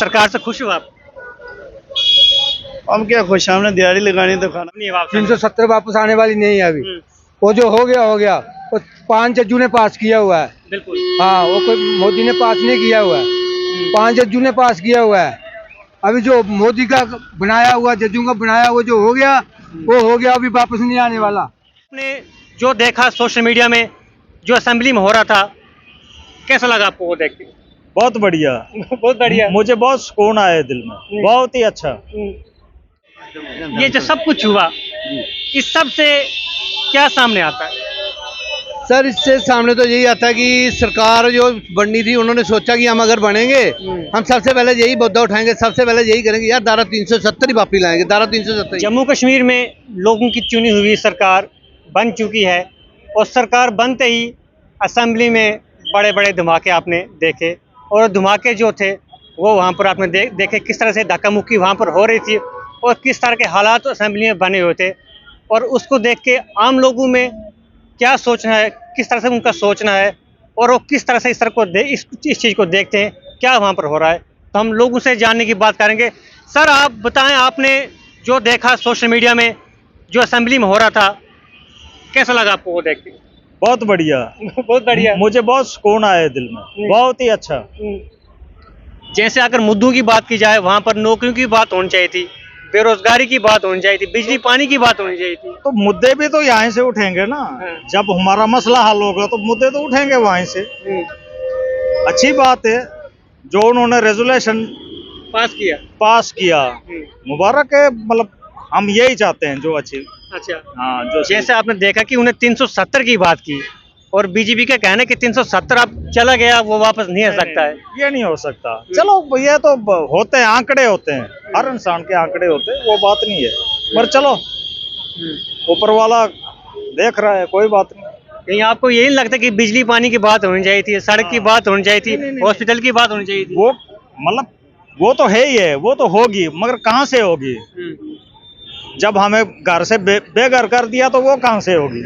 सरकार से खुश हो आप? हम क्या खुश, हमने दिहाड़ी लगानी तो खाना नहीं वापस 370 वापस आने वाली नहीं है अभी। वो जो हो गया वो 5 जज्जू ने पास किया हुआ है। बिल्कुल। हाँ, वो कोई मोदी ने पास नहीं किया हुआ है, 5 जज्जू ने पास किया हुआ है। अभी जो मोदी का बनाया हुआ, जज्जू का बनाया हुआ जो हो गया वो हो गया, अभी वापस नहीं आने वाला। आपने जो देखा सोशल मीडिया में जो असेंबली में हो रहा था, कैसा लगा आपको वो देख के? बहुत बढ़िया। बहुत बढ़िया। मुझे बहुत सुकून आया दिल में, बहुत ही अच्छा। ये जो सब कुछ हुआ, इस सब से क्या सामने आता है? सर, इससे सामने तो यही आता है कि सरकार जो बननी थी, उन्होंने सोचा कि हम अगर बनेंगे हम सबसे पहले यही मुद्दा उठाएंगे, सबसे पहले यही करेंगे यार, धारा 370 ही वापस लाएंगे, धारा 370। जम्मू कश्मीर में लोगों की चुनी हुई सरकार बन चुकी है और सरकार बनते ही असेंबली में बड़े बड़े धमाके आपने देखे, और धमाके जो थे वो वहाँ पर आपने देखे किस तरह से धक्का मुक्की वहाँ पर हो रही थी और किस तरह के हालात असेंबली में बने हुए थे। और उसको देख के आम लोगों में क्या सोचना है, किस तरह से उनका सोचना है और वो किस तरह से इस चीज़ को देखते हैं, क्या वहाँ पर हो रहा है, तो हम लोगों से जानने की बात करेंगे। सर, आप बताएं, आपने जो देखा सोशल मीडिया में जो असेंबली में हो रहा था, कैसा लगा आपको वो देख के? बहुत बढ़िया। बहुत बढ़िया। मुझे बहुत सुकून आया दिल में, बहुत ही अच्छा। जैसे अगर मुद्दों की बात की जाए, वहाँ पर नौकरियों की बात होनी चाहिए थी, बेरोजगारी की बात होनी चाहिए थी, बिजली पानी की बात होनी चाहिए थी। तो मुद्दे भी तो यहाँ से उठेंगे ना। जब हमारा मसला हल होगा तो मुद्दे तो उठेंगे वहीं से। अच्छी बात है जो उन्होंने रेजोल्यूशन पास किया, मुबारक है। मतलब हम यही चाहते हैं जो अच्छी। अच्छा। हाँ, जो जैसे आपने देखा कि उन्हें 370 की बात की और बीजेपी का कहना है कि 370 अब चला गया, वो वापस नहीं आ सकता है। ये नहीं हो सकता। चलो, ये तो होते हैं, आंकड़े होते हैं, हर इंसान के आंकड़े होते हैं, वो बात नहीं है। पर चलो, ऊपर वाला देख रहा है, कोई बात नहीं। कहीं आपको यही नहीं लगता कि बिजली पानी की बात होनी चाहिए थी, सड़क की बात होनी चाहिए थी, हॉस्पिटल की बात होनी चाहिए थी? वो मतलब वो तो है ही है, वो तो होगी, मगर कहाँ से होगी? जब हमें घर से बेघर कर दिया तो वो कहाँ से होगी?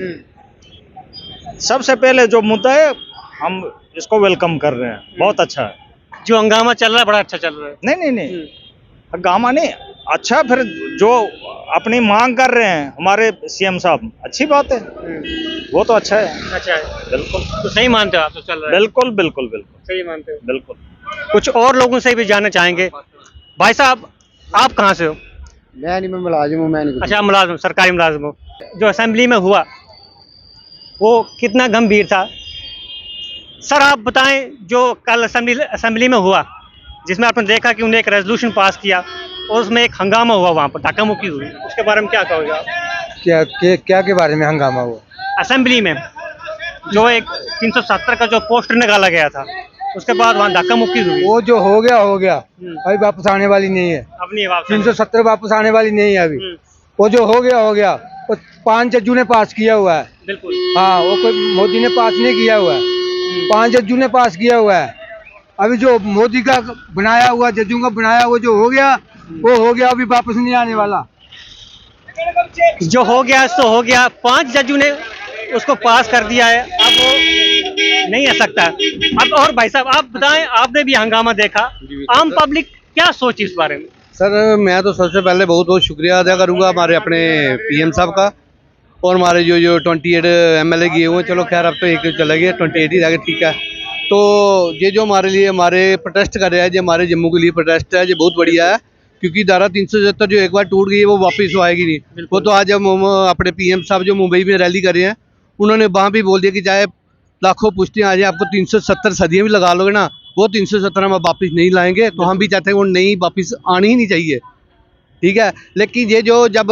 सबसे पहले जो मुद्दा है, हम इसको वेलकम कर रहे हैं, बहुत अच्छा है। जो हंगामा चल रहा है बड़ा अच्छा चल रहा है। नहीं, हंगामा नहीं, अच्छा। फिर जो अपनी मांग कर रहे हैं हमारे सीएम साहब, अच्छी बात है, वो तो अच्छा है। अच्छा है, बिल्कुल। तो सही मानते हो आप? तो चल रहा है, बिल्कुल बिल्कुल बिल्कुल सही मानते हो। बिल्कुल। कुछ और लोगों से भी जानना चाहेंगे। भाई साहब, आप कहाँ से हो? मैं मुलाजिम हूँ। मैं नहीं। अच्छा, आप मुलाजिम, सरकारी मुलाजिम हो। जो असेंबली में हुआ वो कितना गंभीर था? सर, आप बताएं, जो कल असेंबली में हुआ, जिसमें आपने देखा कि उन्हें एक रेजोल्यूशन पास किया और उसमें एक हंगामा हुआ, वहाँ पर धक्का मुक्की हुई, उसके बारे में क्या कहोगे आप? क्या के बारे में हंगामा हुआ? असेंबली में जो एक 370 का जो पोस्टर निकाला गया था, उसके बाद वहाँ धक्का मुक्की हुई। वो जो हो गया अभी वापस आने वाली नहीं है। अब नहीं वापस 370 वापस आने वाली नहीं है अभी। वो जो हो गया वो 5 जज्जू ने पास किया हुआ है। बिल्कुल। हाँ, वो कोई मोदी ने पास नहीं किया हुआ है, 5 जज्जू ने पास किया हुआ है। अभी जो मोदी का बनाया हुआ, जज्जू का बनाया हुआ जो हो गया वो हो गया, अभी वापस नहीं आने वाला। जो हो गया सो हो गया, 5 जजों ने उसको पास कर दिया है, अब वो नहीं आ सकता। अब और भाई साहब, आप बताएं, आपने भी हंगामा देखा, आम पब्लिक क्या सोची इस बारे में? सर, मैं तो सबसे पहले बहुत बहुत शुक्रिया अदा करूंगा हमारे अपने पीएम साहब का, और हमारे जो 28 एमएलए किए हुए। चलो खैर, अब तो एक चले गए, 28 ही रह गए, ठीक है। तो ये जो हमारे लिए हमारे प्रोटेस्ट कर रहे हैं, जो हमारे जम्मू के लिए प्रोटेस्ट है, ये बहुत बढ़िया है, क्योंकि धारा 370 जो एक बार टूट गई है वो वापस तो आएगी नहीं। वो तो आज हम अपने पीएम साहब जो मुंबई में रैली कर रहे हैं, उन्होंने वहाँ भी बोल दिया कि चाहे लाखों पुश्तियाँ आ जाए, आपको 370 सदियाँ भी लगा लोगे ना, वो 370 हम वापस नहीं लाएंगे। तो हम भी चाहते हैं वो नहीं वापस आनी ही नहीं चाहिए, ठीक है। लेकिन ये जो जब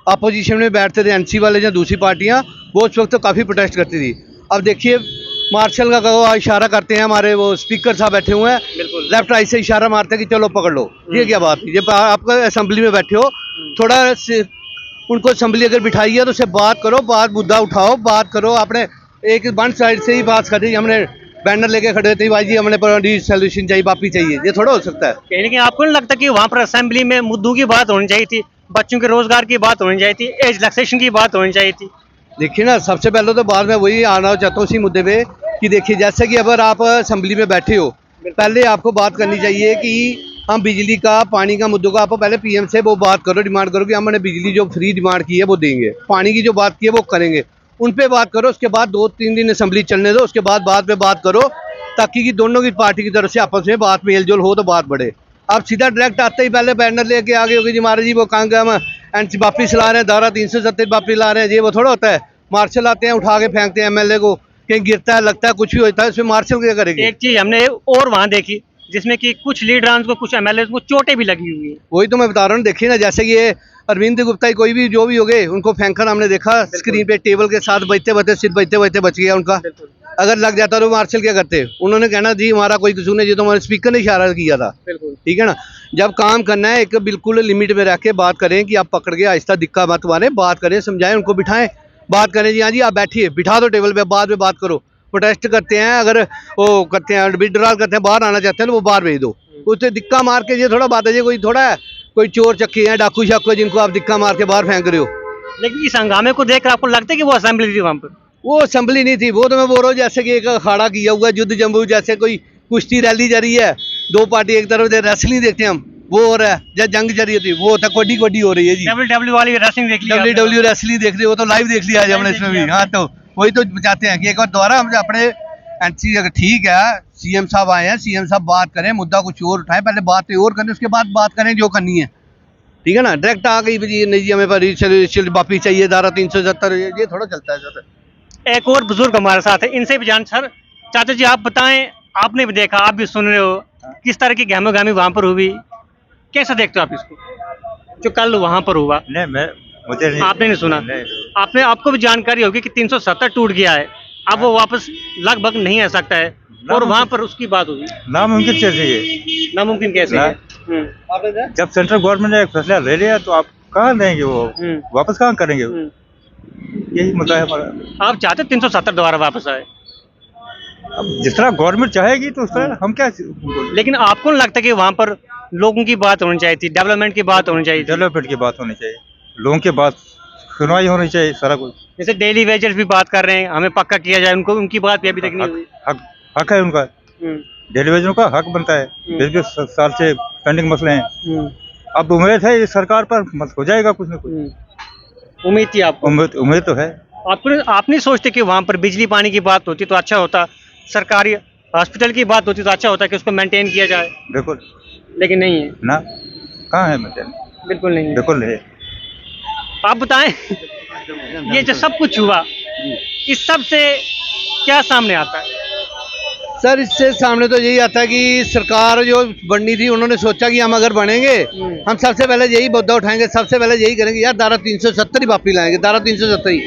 अपोजिशन में बैठते थे एनसी वाले या दूसरी पार्टियां, वो उस वक्त तो काफ़ी प्रोटेस्ट करती थी। अब देखिए, मार्शल का इशारा करते हैं, हमारे वो स्पीकर साहब बैठे हुए हैं, लेफ्ट राइट से इशारा मारते हैं कि चलो पकड़ लो। ये क्या बात है? जब आप असेंबली में बैठे हो, थोड़ा उनको असेंबली अगर बिठाई है तो उससे बात करो, मुद्दा उठाओ, बात करो। आपने एक वन साइड से ही बात कर दी, हमने बैनर लेके खड़े थे, भाई जी हमने सोल्यूशन चाहिए, वापस चाहिए, ये थोड़ा हो सकता है। लेकिन आपको नहीं लगता कि वहाँ पर असेंबली में मुद्दों की बात होनी चाहिए थी, बच्चों के रोजगार की बात होनी चाहिए थी, एज रिलैक्सेशन की बात होनी चाहिए थी? देखिए ना, सबसे पहले तो बाद में वही आना चाहता हूँ उसी मुद्दे पे कि देखिए, जैसे कि अगर आप असेंबली में बैठे हो, पहले आपको बात करनी चाहिए कि हम बिजली का, पानी का मुद्दों का, आप पहले पीएम से वो बात करो, डिमांड करो कि हमने बिजली जो फ्री डिमांड की है वो देंगे, पानी की जो बात की है वो करेंगे, उन पे बात करो। उसके बाद 2-3 दिन असेंबली चलने दो, उसके बाद पे बात करो, ताकि कि दोनों की पार्टी की तरफ से आपस में बात मेल जोल हो तो बात बढ़े। आप सीधा डायरेक्ट आते ही पहले बैनर लेके आगे होगी जी महाराज जी वो कहाँ गए, हम एनसी वापिस ला रहे हैं, धारा 370 वापिस ला रहे हैं, ये वो थोड़ा होता है। मार्शल आते हैं, उठा के फेंकते हैं एमएलए को, कहीं गिरता है, लगता है, कुछ भी होता है, इसमें मार्शल क्या करेंगे? एक चीज हमने और वहां देखी जिसमें कि कुछ लीडरांस को, कुछ एमएलए को चोटें भी लगी हुई है। वही तो मैं बता रहा हूँ, देखिए ना, जैसे ये अरविंद गुप्ता कोई भी जो भी हो गए, उनको फेंकर हमने देखा स्क्रीन पे टेबल के साथ बजते बजते, सिर बजते बजते बच गया उनका। अगर लग जाता तो मार्शल क्या करते? उन्होंने कहना जी हमारा कोई कसूर नहीं, जो तो हमारे स्पीकर ने इशारा किया था। ठीक है ना, जब काम करना है एक बिल्कुल लिमिट में रह के बात करें कि आप पकड़ के आहिस्ता दिक्का मत मारें, बात करें, समझाएं, उनको बिठाएं, बात करें जी हाँ जी आप बैठिए, बिठा दो टेबल पे, बाद में बात करो। प्रोटेस्ट करते हैं, अगर वो करते हैं विड्रॉल करते हैं, बाहर आना चाहते हैं तो वो बाहर भेज दो, उससे दिक्का मार के ये थोड़ा बात है, ये कोई थोड़ा है कोई चोर चक्के हैं, डाकू शाकू है, जिनको आप दिक्का मार के बाहर फेंक रहे हो। लेकिन इस हंगामे को देखकर आपको लगता है कि वो असेंबली थी वहां पर? वो असेंबली नहीं थी, वो तो मैं बोल रहा हूँ जैसे कि एक अखाड़ा किया हुआ युद्ध जम्बू, जैसे कोई कुश्ती रैली जा रही है, दो पार्टी एक तरफ से रेसलिंग देखते हैं हम, वो हो रहा है, जब जंग जा रही होती है वो होता है, कबड्डी हो रही है जी, डब्ल्यू वाली रेसलिंग देख ली, डब्ल्यू रेसलिंग देख रहे हो, तो लाइव देख लिया आज हमने इसमें भी। हाँ, तो वही तो चाहते हैं कि एक बार दोबारा हम अपने एनसी, अगर ठीक है सीएम साहब आए हैं, सीएम साहब बात करें, मुद्दा कुछ और उठाएं, पहले बात और करें, उसके बाद बात करें जो करनी है। ठीक है ना, डायरेक्ट आ गई जी नहीं जी हमें वापिस चाहिए, धारा 370, ये थोड़ा चलता है सर। एक और बुजुर्ग हमारे साथ है, इनसे भी जान। सर, चाचा जी आप बताएं, आपने भी देखा, आप भी सुन रहे हो, किस तरह की गहमोगहमी वहां पर हुई, कैसा देखते हो आप इसको जो कल वहां पर हुआ? मुझे नहीं, आपने नहीं सुना? आपने, आपको भी जानकारी होगी कि 370 टूट गया है, अब वो वापस लगभग नहीं आ सकता है, और वहां पर उसकी बात हुई। नामुमकिन कैसे है? नामुमकिन कैसे है? जब सेंट्रल गवर्नमेंट ने एक फैसला ले लिया तो आप कहाँ देंगे वो, वापस कहाँ करेंगे? यही मुद्दा है हमारा। आप चाहते 370 दोबारा वापस आए? अब जिस तरह गवर्नमेंट चाहेगी तो उस तरह हम क्या। लेकिन आपको नहीं लगता कि वहां पर लोगों की बात होनी चाहिए थी, डेवलपमेंट की बात होनी चाहिए थी? डेवलपमेंट की बात होनी चाहिए, लोगों की बात सुनवाई होनी चाहिए, सारा कुछ। जैसे डेली वेजर्स भी बात कर रहे हैं, हमें पक्का किया जाए, उनको, उनकी बात भी अभी तक नहीं हुई। हक है उनका, डेली वेजरों का हक बनता है, 20 साल से पेंडिंग मसले हैं। अब उम्मीद है इस सरकार पर मत हो जाएगा कुछ ना कुछ। उम्मीद थी आपको? उम्मीद तो है। आप नहीं सोचते कि वहां पर बिजली पानी की बात होती तो अच्छा होता, सरकारी हॉस्पिटल की बात होती तो अच्छा होता कि उसको मेंटेन किया जाए? बिल्कुल, लेकिन नहीं है ना, कहाँ है मेंटेन? बिल्कुल नहीं है। बिल्कुल नहीं। आप बताएं, ये जो सब कुछ हुआ, इस सब से क्या सामने आता है? सर, इससे सामने तो यही आता है कि सरकार जो बननी थी, उन्होंने सोचा कि हम अगर बनेंगे हम सबसे पहले यही मुद्दा उठाएंगे, सबसे पहले यही करेंगे यार, धारा 370 ही वापस लाएंगे, धारा 370 ही।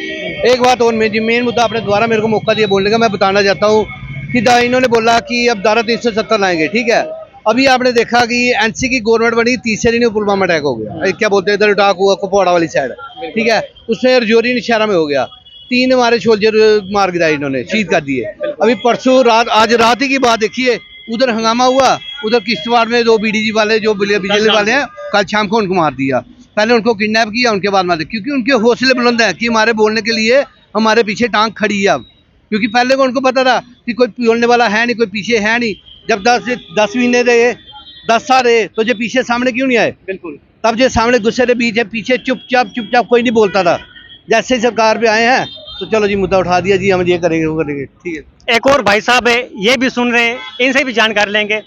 एक बात और मेन मुद्दा आपने दोबारा मेरे को मौका दिया बोलने का, मैं बताना चाहता हूँ कि इन्होंने बोला कि अब धारा 370 लाएंगे, ठीक है। अभी आपने देखा कि एनसी की गवर्नमेंट बनी, तीसरे दिन पुलवामा अटैक हो गया, क्या बोलते हैं इधर अटैक हुआ कुपवाड़ा वाली साइड, ठीक है, उसमें रजौरी निशारा में हो गया, 3 हमारे सोल्जर मार गिराए इन्होंने, शहीद कर दिए। अभी परसों रात, आज रात ही की बात देखिए, उधर हंगामा हुआ, उधर किश्तवाड़ में 2 बीडीजी वाले जो बिजली वाले हैं, कल शाम को उनको मार दिया। पहले उनको किडनैप किया, उनके बाद मार दिया, क्योंकि उनके हौसले बुलंद हैं कि हमारे बोलने के लिए हमारे पीछे टांग खड़ी है अब, क्योंकि पहले को उनको पता था कि कोई बोलने वाला है नहीं, कोई पीछे है नहीं। जब 10 महीने रहे, 10 साल रहे, तो जो पीछे सामने क्यों नहीं आए? बिल्कुल, तब जो सामने गुस्से के बीच है, पीछे चुपचाप कोई नहीं बोलता था। जैसे ही सरकार पे आए हैं तो चलो जी मुद्दा उठा दिया जी, हम ये करेंगे वो करेंगे, ठीक है। एक और भाई साहब है, ये भी सुन रहे हैं, इनसे भी जानकारी लेंगे।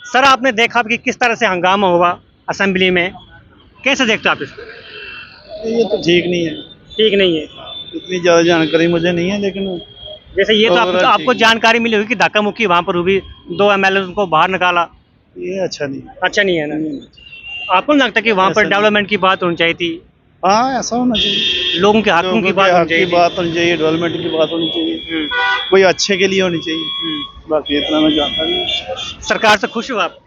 सर, आपने देखा कि किस तरह से हंगामा हुआ असेंबली में, कैसे देखते हो आप इसको? ये तो ठीक नहीं है, ठीक नहीं है, इतनी ज़्यादा जानकारी मुझे नहीं है, लेकिन जैसे ये तो आपको जानकारी मिली होगी कि धक्का मुक्की वहां पर हुई, 2 एमएलए को बाहर निकाला, ये अच्छा नहीं। अच्छा नहीं है ना? आपको नहीं लगता कि वहां पर डेवलपमेंट की बात होनी चाहिए थी, हाँ, ऐसा होना चाहिए, लोगों के हकों की बात होनी चाहिए, बात होनी चाहिए, डेवलपमेंट की बात होनी चाहिए, कोई अच्छे के लिए होनी चाहिए, बाकी इतना मैं जानता नहीं। सरकार से खुश हो आप?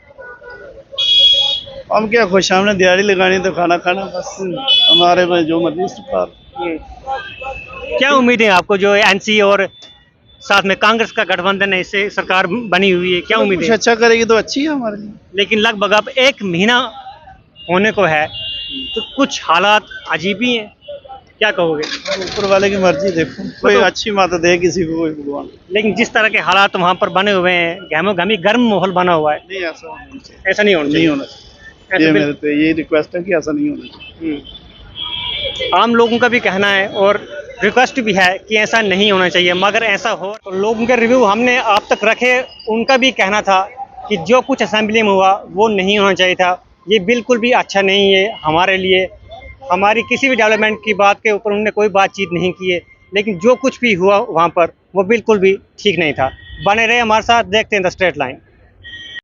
हम क्या खुश, हमने दिहाड़ी लगानी तो खाना खाना, बस हमारे में जो मर्जी सरकार। क्या उम्मीद है आपको, जो एनसी और साथ में कांग्रेस का गठबंधन है, इससे सरकार बनी हुई है, क्या उम्मीद कुछ है? अच्छा करेगी तो अच्छी है हमारे लिए। लेकिन लगभग अब 1 महीना होने को है, तो कुछ हालात अजीब ही हैं। क्या कहोगे? ऊपर वाले की मर्जी, देखो कोई अच्छी बात दे किसी को, कोई भगवान। लेकिन जिस तरह के हालात वहाँ पर बने हुए हैं, गहमोगहमी गर्म माहौल बना हुआ है, नहीं ऐसा होना चाहिए, ऐसा नहीं होना नहीं चाहिए। होना चाहिए। ऐसा ये बिल- मेरे तो यही रिक्वेस्ट है कि ऐसा नहीं होना चाहिए। आम लोगों का भी कहना है और रिक्वेस्ट भी है कि ऐसा नहीं होना चाहिए, मगर ऐसा हो तो लोगों के रिव्यू हमने आप तक रखे। उनका भी कहना था कि जो कुछ असेंबली में हुआ वो नहीं होना चाहिए था, ये बिल्कुल भी अच्छा नहीं है हमारे लिए। हमारी किसी भी डेवलपमेंट की बात के ऊपर उन्होंने कोई बातचीत नहीं की है, लेकिन जो कुछ भी हुआ वहाँ पर वो बिल्कुल भी ठीक नहीं था। बने रहे हमारे साथ, देखते हैं द स्ट्रेट लाइन।